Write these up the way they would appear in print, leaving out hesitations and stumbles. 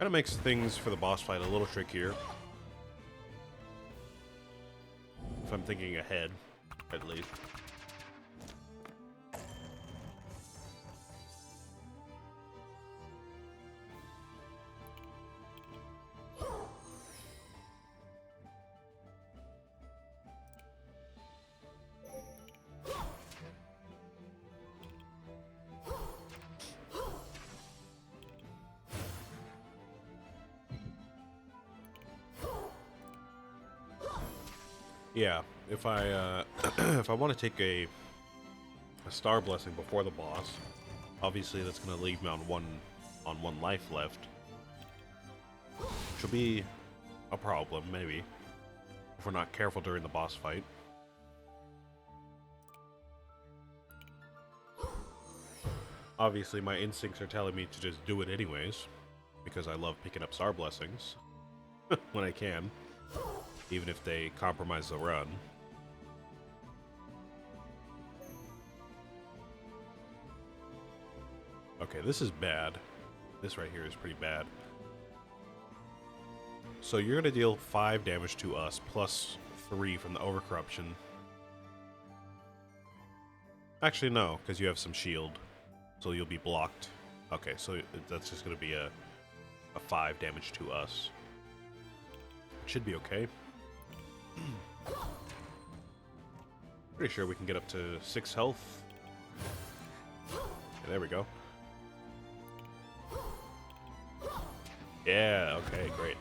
Kind of makes things for the boss fight a little trickier. If I'm thinking ahead, at least. Yeah, if I if I want to take a star blessing before the boss, obviously that's going to leave me on one life left, which will be a problem maybe if we're not careful during the boss fight. Obviously, my instincts are telling me to just do it anyways, because I love picking up star blessings when I can, even if they compromise the run. Okay, this is bad. This right here is pretty bad. So you're going to deal 5 damage to us, plus 3 from the overcorruption. Actually, no, because you have some shield, so you'll be blocked. Okay, so that's just going to be a 5 damage to us. Should be okay. Pretty sure we can get up to 6 health. Okay, there we go. Yeah, okay, great.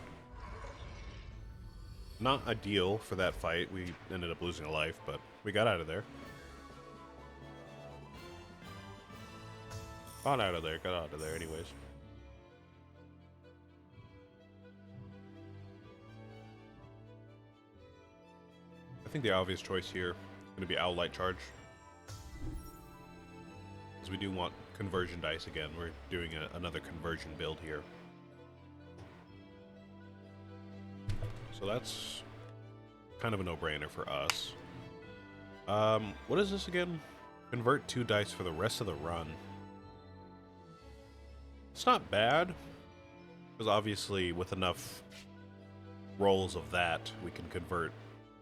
Not ideal for that fight. We ended up losing a life, but we got out of there. Got out of there anyways. I think the obvious choice here is going to be Owl Light Charge. Because we do want conversion dice again. We're doing another conversion build here. So that's kind of a no-brainer for us. What is this again? Convert 2 dice for the rest of the run. It's not bad, because obviously with enough rolls of that, we can convert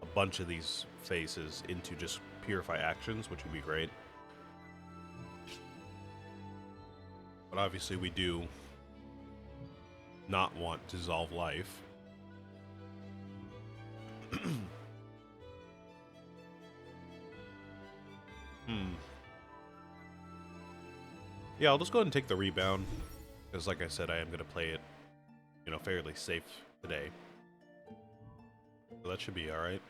a bunch of these faces into just purify actions, which would be great. But obviously we do not want Dissolve Life. Yeah, I'll just go ahead and take the rebound, because like I said, I am going to play it, you know, fairly safe today. So that should be alright.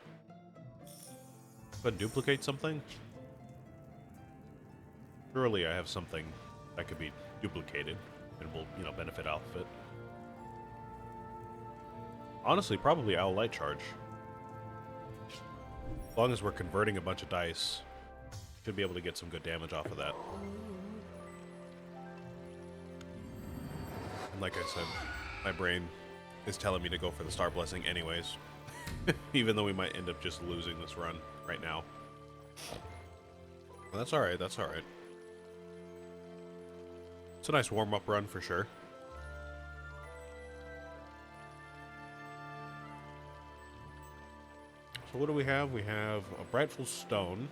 Go ahead and duplicate something. Surely I have something that could be duplicated and will, you know, benefit off of it. Honestly, probably Owl Light Charge. As long as we're converting a bunch of dice, should be able to get some good damage off of that. And like I said, my brain is telling me to go for the Star Blessing anyways. Even though we might end up just losing this run right now. Well, that's alright, that's alright. It's a nice warm-up run for sure. So what do we have? We have a Brightful Stone,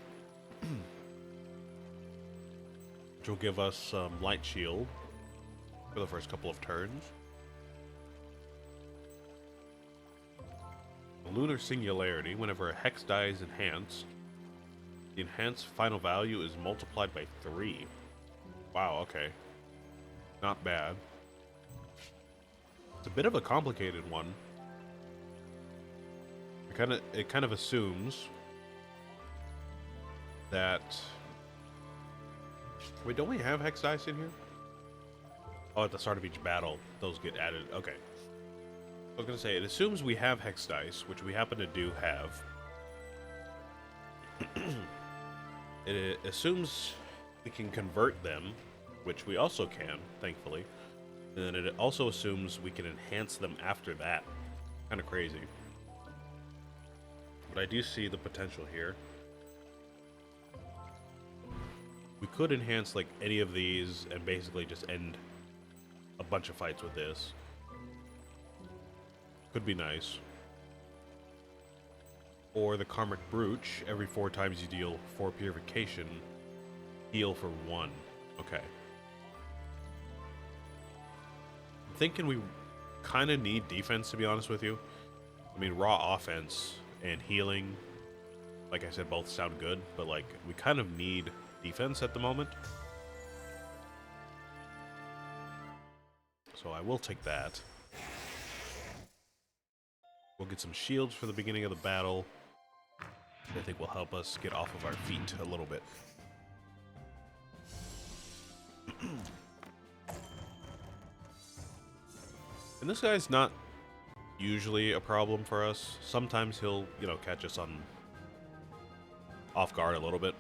which will give us some Light Shield for the first couple of turns. A Lunar Singularity. Whenever a Hex die is enhanced, the enhanced final value is multiplied by 3. Wow, okay. Not bad. It's a bit of a complicated one. It kind of assumes that... Wait, don't we have hex dice in here? Oh, at the start of each battle, those get added. Okay. I was going to say, it assumes we have hex dice, which we happen to do have. It assumes we can convert them, which we also can, thankfully. And then it also assumes we can enhance them after that. Kind of crazy. But I do see the potential here. We could enhance like any of these and basically just end a bunch of fights with this. Could be nice. Or the Karmic Brooch. Every 4 times you deal 4 purification, heal for 1. Okay. I'm thinking we kind of need defense, to be honest with you. I mean, raw offense and healing, like I said, both sound good, but like we kind of need defense at the moment. So I will take that. We'll get some shields for the beginning of the battle. I think will help us get off of our feet a little bit. And this guy's not usually a problem for us. Sometimes he'll, you know, catch us on off guard a little bit.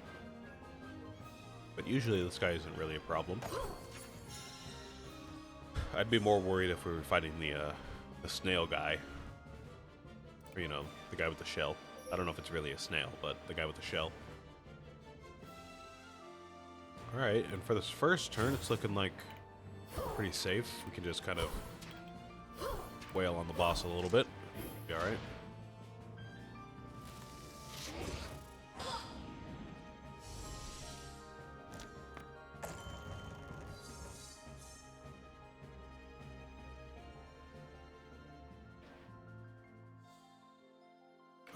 But usually this guy isn't really a problem. I'd be more worried if we were fighting the snail guy. Or, you know, the guy with the shell. I don't know if it's really a snail, but the guy with the shell. Alright, and for this first turn, it's looking like pretty safe. We can just kind of wail on the boss a little bit. Be alright.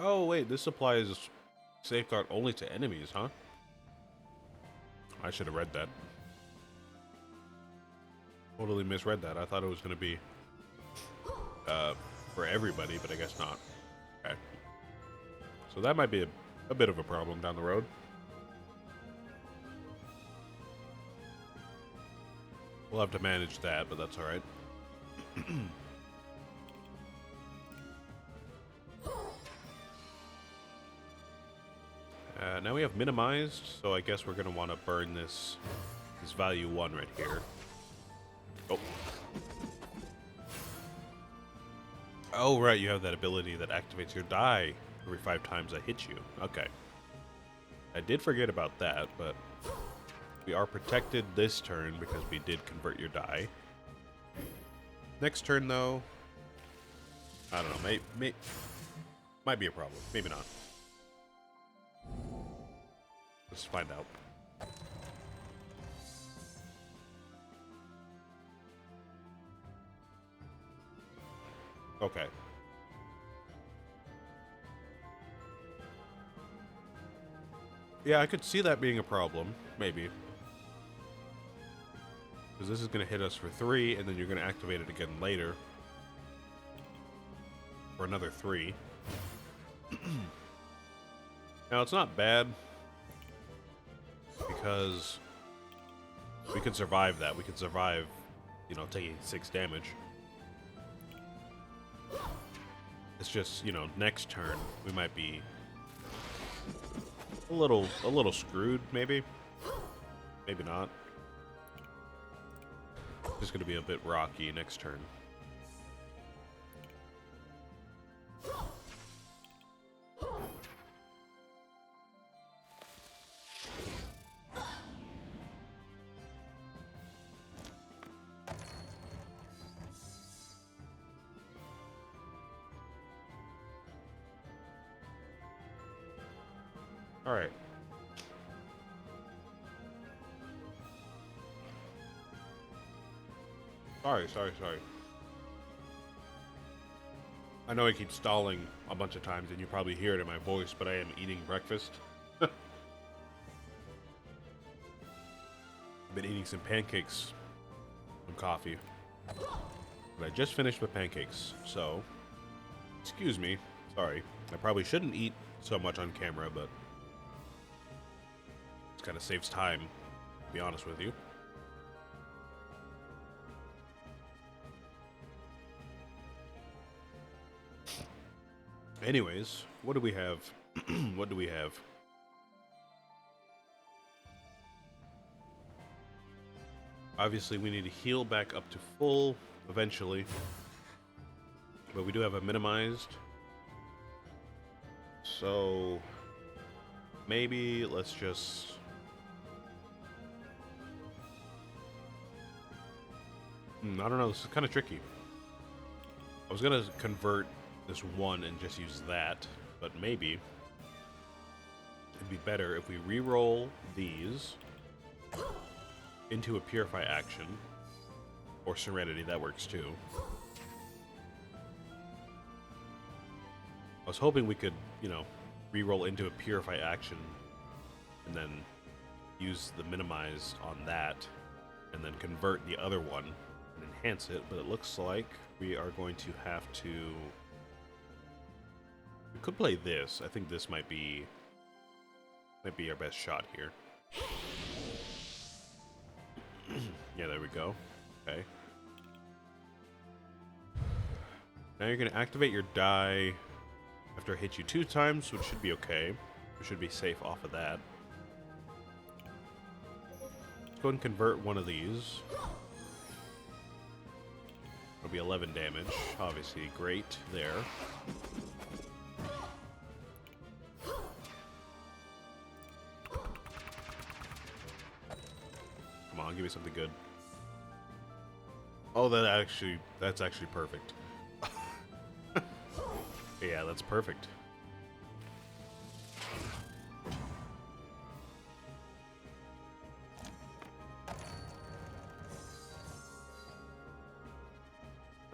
Oh, wait, this applies safeguard only to enemies, huh? I should have read that. Totally misread that. I thought it was going to be for everybody, but I guess not. Okay. So that might be a bit of a problem down the road. We'll have to manage that, but that's alright. Now we have minimized, so I guess we're going to want to burn this value 1 right here. Oh. Oh, right, you have that ability that activates your die every 5 times I hit you. Okay. I did forget about that, but we are protected this turn because we did convert your die. Next turn, though, I don't know, might be a problem. Maybe not. Let's find out. Okay. Yeah, I could see that being a problem. Maybe. Because this is going to hit us for 3, and then you're going to activate it again later. For another 3. Now, it's not bad. Because we could survive that. We could survive, you know, taking 6 damage. It's just, you know, next turn we might be a little screwed, maybe. Maybe not. Just gonna be a bit rocky next turn. All right. Sorry. I know I keep stalling a bunch of times, and you probably hear it in my voice, but I am eating breakfast. I've been eating some pancakes and coffee. But I just finished with pancakes, so excuse me. Sorry. I probably shouldn't eat so much on camera, but it kind of saves time, to be honest with you. Anyways, what do we have? What do we have? Obviously, we need to heal back up to full eventually. But we do have a minimized. So maybe let's just... I don't know, this is kind of tricky. I was gonna convert this one and just use that, but maybe it'd be better if we re-roll these into a Purify action, or Serenity, that works too. I was hoping we could, you know, re-roll into a Purify action and then use the Minimize on that and then convert the other one and enhance it, but it looks like we are going to have to... We could play this. I think this might be our best shot here. Yeah, there we go. Okay. Now you're going to activate your die after I hit you 2 times, which should be okay. We should be safe off of that. Let's go ahead and convert one of these. It'll be 11 damage. Obviously, great there. Come on, give me something good. Oh, that's actually perfect. Yeah, that's perfect.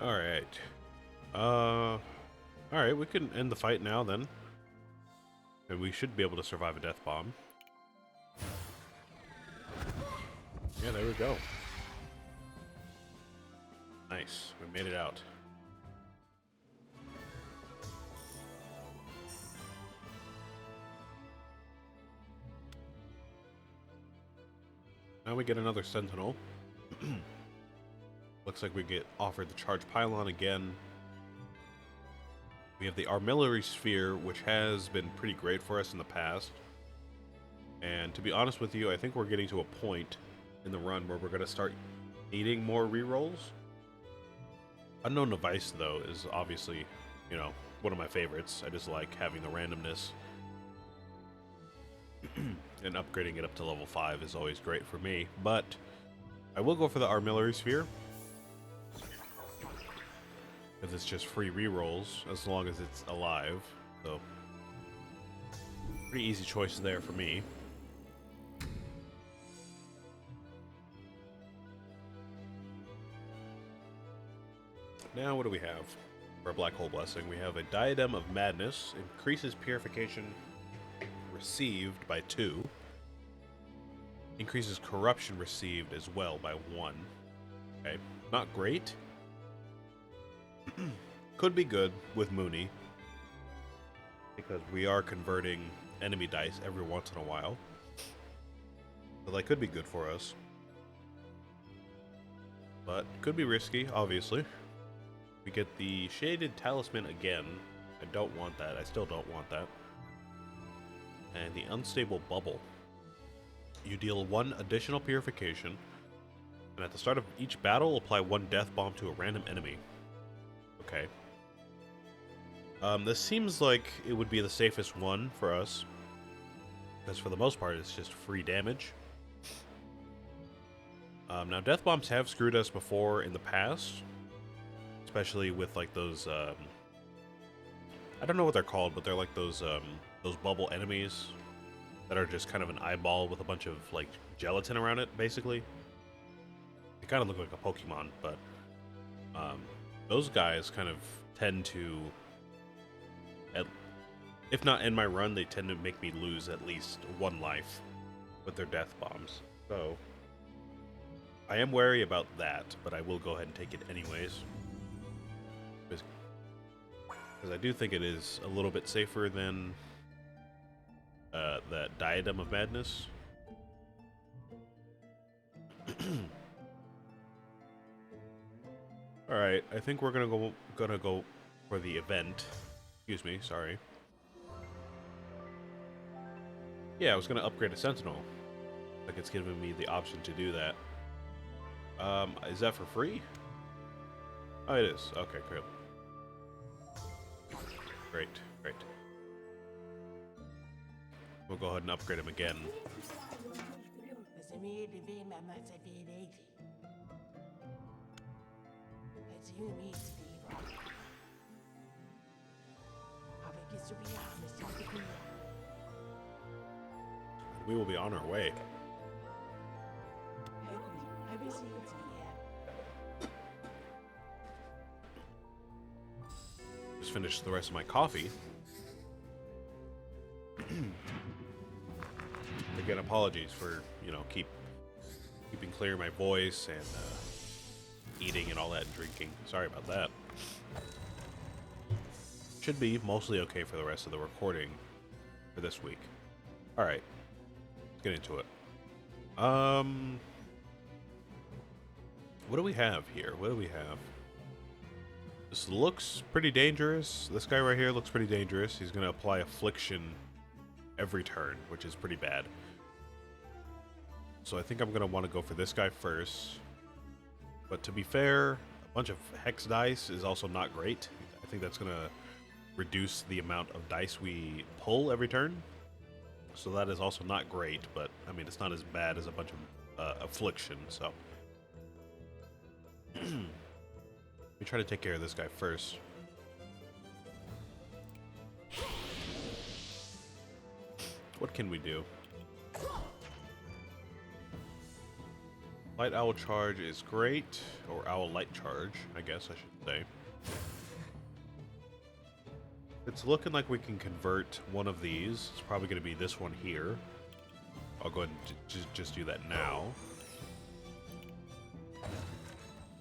Alright. Alright, we can end the fight now then. And we should be able to survive a death bomb. Yeah, there we go. Nice. We made it out. Now we get another Sentinel. Looks like we get offered the Charge Pylon again. We have the Armillary Sphere, which has been pretty great for us in the past. And to be honest with you, I think we're getting to a point in the run where we're going to start needing more rerolls. Unknown Device, though, is obviously, you know, one of my favorites. I just like having the randomness. And upgrading it up to level 5 is always great for me. But I will go for the Armillary Sphere, because it's just free rerolls as long as it's alive. So, pretty easy choice there for me. Now, what do we have for a Black Hole Blessing? We have a Diadem of Madness. Increases purification received by 2. Increases corruption received as well by 1. Okay, not great. Could be good with Mooney, because we are converting enemy dice every once in a while. So that could be good for us. But could be risky, obviously. We get the Shaded Talisman again. I don't want that. I still don't want that. And the Unstable Bubble. You deal 1 additional purification, and at the start of each battle, apply 1 death bomb to a random enemy. Okay. This seems like it would be the safest one for us, because for the most part, it's just free damage. Now, death bombs have screwed us before in the past, especially with like those. I don't know what they're called, but they're like those bubble enemies that are just kind of an eyeball with a bunch of like gelatin around it, basically. They kind of look like a Pokemon, but those guys kind of tend to, if not end my run, they tend to make me lose at least 1 life with their death bombs. So I am wary about that, but I will go ahead and take it anyways, because I do think it is a little bit safer than that Diadem of Madness. All right, I think we're gonna go for the event. Excuse me, sorry. Yeah, I was gonna upgrade a Sentinel. Like, it's giving me the option to do that. Is that for free? Oh, it is. Okay, cool. Great, great. We'll go ahead and upgrade him again. We will be on our way. Just finished the rest of my coffee. Again, apologies for, keeping clear my voice and eating and all that and drinking. Sorry about that. Should be mostly okay for the rest of the recording for this week. Alright. Let's get into it. What do we have here? What do we have? This looks pretty dangerous. This guy right here looks pretty dangerous. He's going to apply Affliction every turn, which is pretty bad. So I think I'm going to want to go for this guy first. But to be fair, a bunch of Hex dice is also not great. I think that's going to reduce the amount of dice we pull every turn. So that is also not great, but I mean, it's not as bad as a bunch of Affliction, so. Let me try to take care of this guy first. What can we do? Light Owl Charge is great, or Owl Light Charge, I guess I should say. It's looking like we can convert one of these. It's probably going to be this one here. I'll go ahead and just do that now.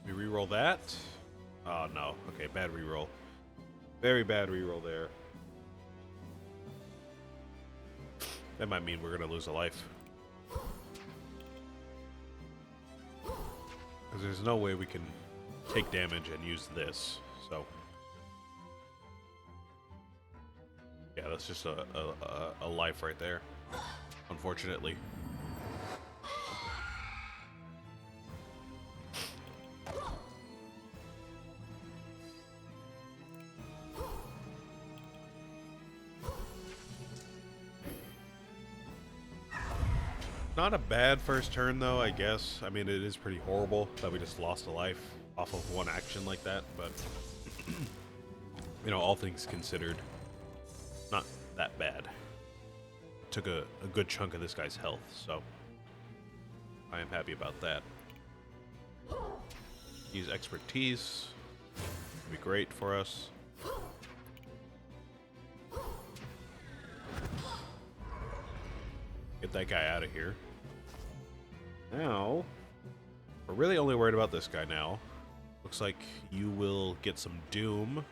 We reroll that. Oh no, okay, bad reroll. Very bad reroll there. That might mean we're going to lose a life. Because there's no way we can take damage and use this, so. Yeah, that's just a life right there, unfortunately. Not a bad first turn, though, I guess. I mean, it is pretty horrible that we just lost a life off of one action like that, but, all things considered, not that bad. Took a good chunk of this guy's health, so I am happy about that. Use Expertise. Would be great for us. Get that guy out of here. Now, we're really only worried about this guy now. Looks like you will get some Doom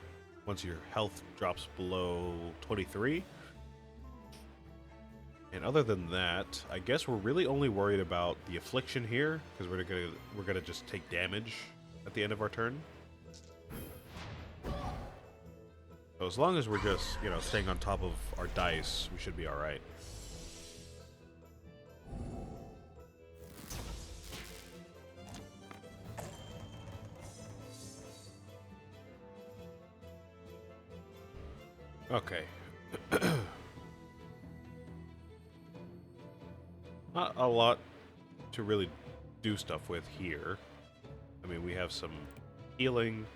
once your health drops below 23. And other than that, I guess we're really only worried about the Affliction here, because we're gonna just take damage at the end of our turn. So as long as we're just, staying on top of our dice, we should be alright. Okay. Not a lot to really do stuff with here. I mean, we have some healing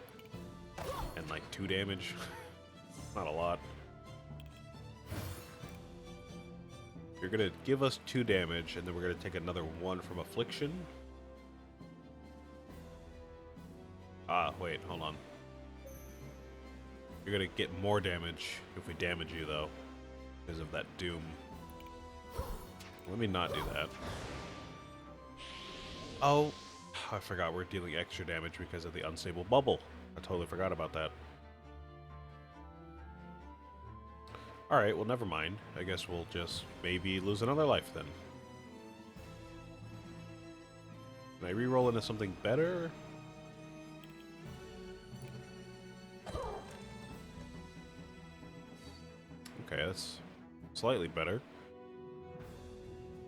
and like 2 damage. Not a lot. You're gonna give us 2 damage, and then we're gonna take another 1 from Affliction. Ah, wait, hold on. You're gonna get more damage if we damage you, though, because of that Doom. Let me not do that. Oh, I forgot we're dealing extra damage because of the unstable bubble. I totally forgot about that. Alright, well, never mind. I guess we'll just maybe lose another life then. Can I reroll into something better? Okay, that's slightly better.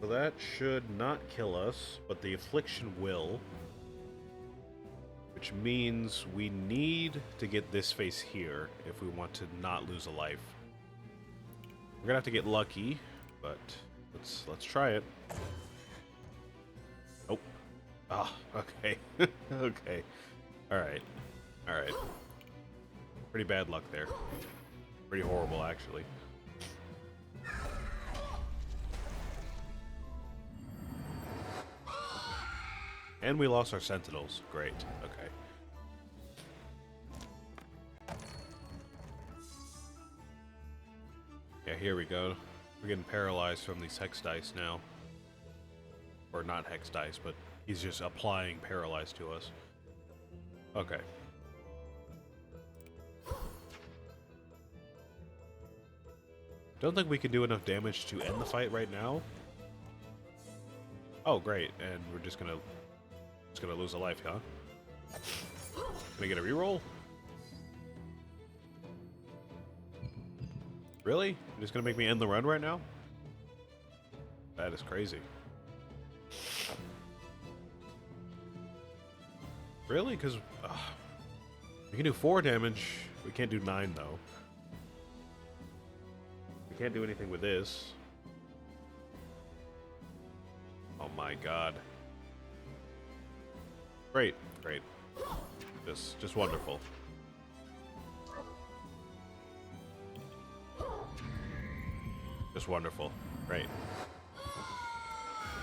So that should not kill us, but the Affliction will. Which means we need to get this face here if we want to not lose a life. We're gonna have to get lucky, but let's try it. Nope. Ah, okay. Okay. Alright. Alright. Pretty bad luck there. Pretty horrible, actually. And we lost our sentinels. Great. Okay. Yeah, here we go. We're getting paralyzed from these hex dice now. Or not hex dice, but he's just applying paralyze to us. Okay. Don't think we can do enough damage to end the fight right now. Oh, great. And we're just gonna lose a life, huh? Can I get a reroll? Really? You're just gonna make me end the run right now? That is crazy. Really? Because we can do 4 damage. We can't do 9, though. We can't do anything with this. Oh my god. Great, great. Just wonderful. Just wonderful. Great.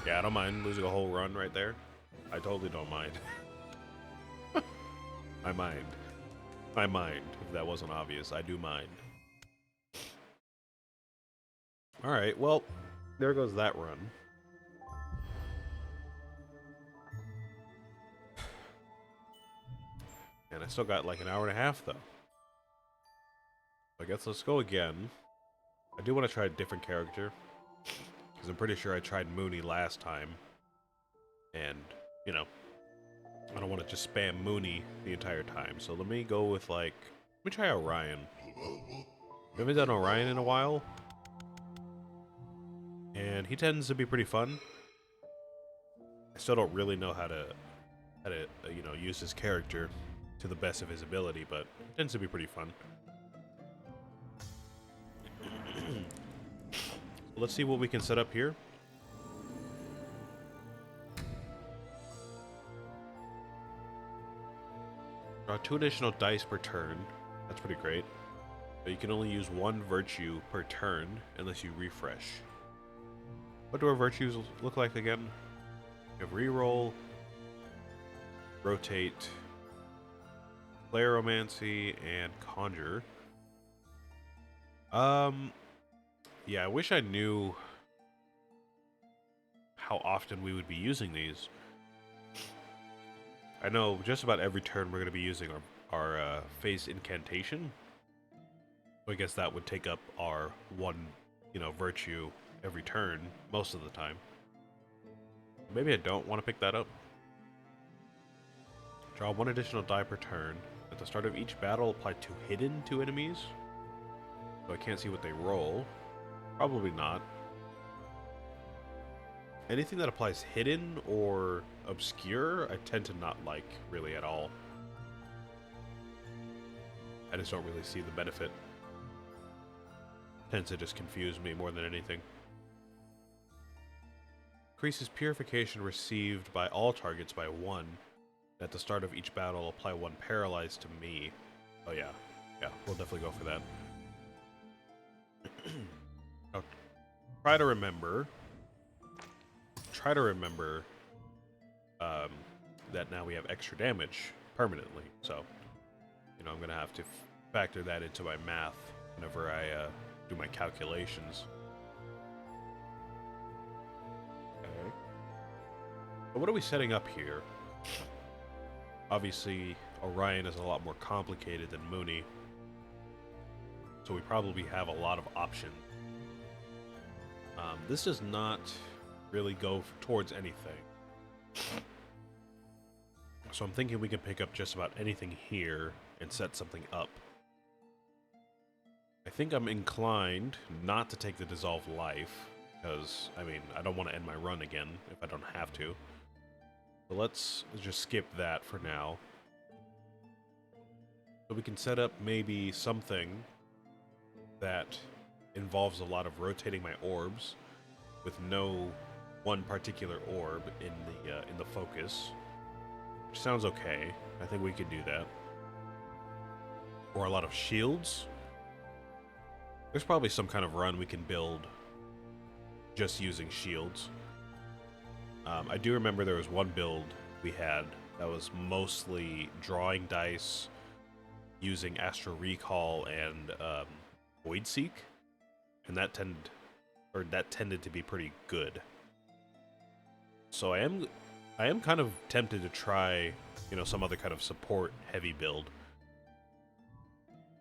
Yeah, I don't mind losing a whole run right there. I totally don't mind. I mind. I mind. If that wasn't obvious, I do mind. Alright, well, there goes that run. And I still got like an hour and a half, though. I guess let's go again. I do want to try a different character. Because I'm pretty sure I tried Mooney last time. And, you know, I don't want to just spam Mooney the entire time. So let me go with, like, let me try Orion. We haven't done Orion in a while. And he tends to be pretty fun. I still don't really know how to you know, use his character to the best of his ability, but it tends to be pretty fun. Let's see what we can set up here. Draw 2 additional dice per turn. That's pretty great. But you can only use 1 virtue per turn unless you refresh. What do our virtues look like again? We have reroll, rotate, Clairomancy, and conjure. Yeah, I wish I knew how often we would be using these. I know just about every turn we're going to be using our phase incantation. So I guess that would take up our 1, you know, virtue every turn most of the time. Maybe I don't want to pick that up. Draw 1 additional die per turn. At the start of each battle, apply 2 hidden to enemies. So I can't see what they roll. Probably not. Anything that applies hidden or obscure, I tend to not like really at all. I just don't really see the benefit. Tends to just confuse me more than anything. Increases purification received by all targets by 1. At the start of each battle, apply 1 paralyze to me. Oh yeah. Yeah, we'll definitely go for that. Now, try to remember that now we have extra damage permanently. So, you know, I'm going to have to factor that into my math whenever I do my calculations. Okay. But what are we setting up here? Obviously, Orion is a lot more complicated than Mooney. So we probably have a lot of options. This does not really go towards anything. So I'm thinking we can pick up just about anything here and set something up. I think I'm inclined not to take the Dissolve Life, because, I mean, I don't want to end my run again if I don't have to. So let's just skip that for now. So we can set up maybe something that involves a lot of rotating my orbs with no one particular orb in the focus, which sounds okay. I think we could do that. Or a lot of shields. There's probably some kind of run we can build just using shields. I do remember there was one build we had that was mostly drawing dice, using Astral Recall and Void Seek, and that tended to be pretty good. So I am kind of tempted to try, you know, some other kind of support heavy build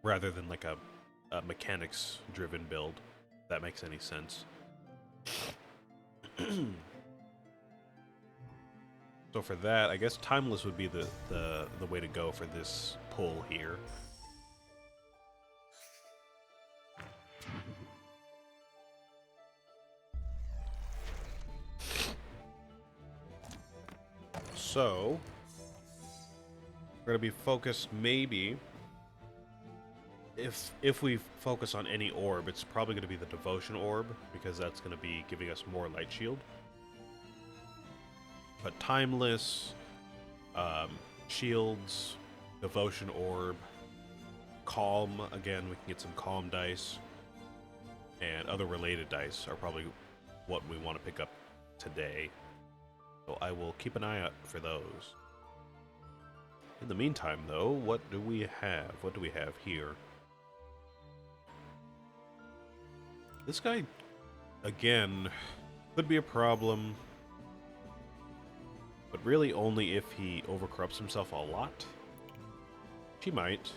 rather than like a mechanics driven build, if that makes any sense. So for that, I guess Timeless would be the way to go for this pull here. So we're gonna be focused maybe. If we focus on any orb, it's probably going to be the Devotion Orb, because that's going to be giving us more Light Shield. But Timeless, Shields, Devotion Orb, Calm, again, we can get some Calm dice, and other related dice are probably what we want to pick up today. So I will keep an eye out for those. In the meantime, though, what do we have? What do we have here? This guy, again, could be a problem, but really only if he overcorrupts himself a lot. He might.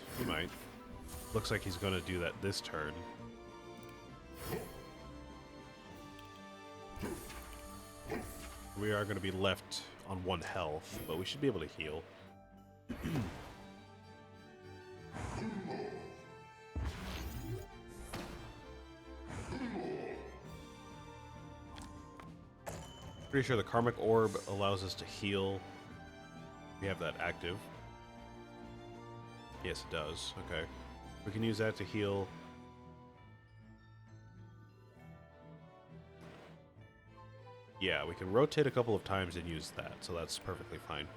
Looks like he's going to do that this turn. We are going to be left on 1 health, but we should be able to heal. Pretty sure the Karmic Orb allows us to heal. We have that active. Yes, it does. Okay. We can use that to heal. Yeah, we can rotate a couple of times and use that, so that's perfectly fine.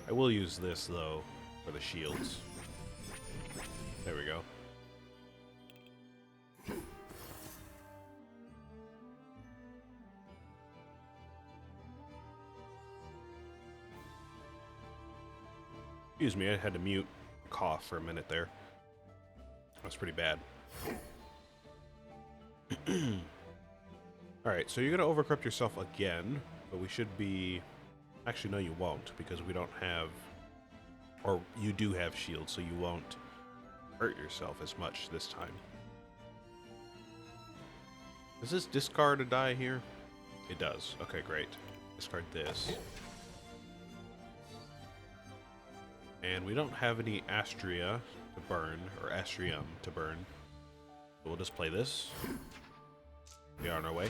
I will use this, though, for the shields. There we go. Excuse me, I had to mute cough for a minute there. That was pretty bad. Alright, so you're going to overcorrupt yourself again, but we should be... Actually, no, you won't, because we don't have... Or you do have shields, so you won't hurt yourself as much this time. Does this discard a die here? It does. Okay, great. Discard this. And we don't have any Astrea to burn, or Astrium to burn. So we'll just play this. We are on our way.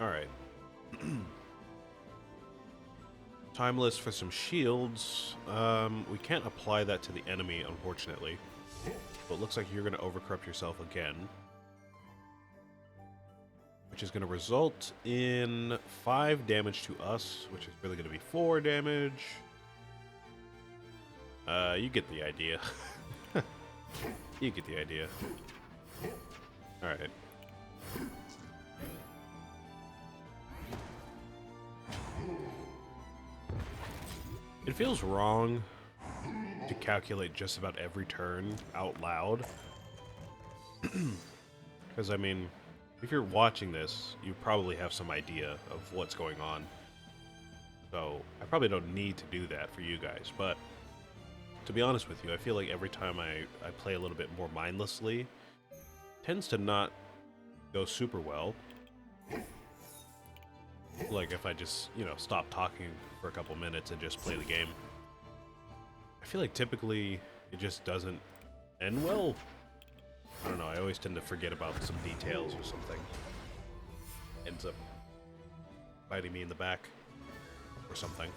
Alright. Timeless for some shields. We can't apply that to the enemy, unfortunately. But it looks like you're going to overcorrupt yourself again. Which is going to result in 5 damage to us, which is really going to be 4 damage. You get the idea. You get the idea. Alright. It feels wrong to calculate just about every turn out loud. Because, I mean, if you're watching this, you probably have some idea of what's going on. So, I probably don't need to do that for you guys. But, to be honest with you, I feel like every time I play a little bit more mindlessly, it tends to not go super well. Like if I just, you know, stop talking for a couple minutes and just play the game. I feel like typically it just doesn't end well. I don't know, I always tend to forget about some details or something. Ends up biting me in the back or something.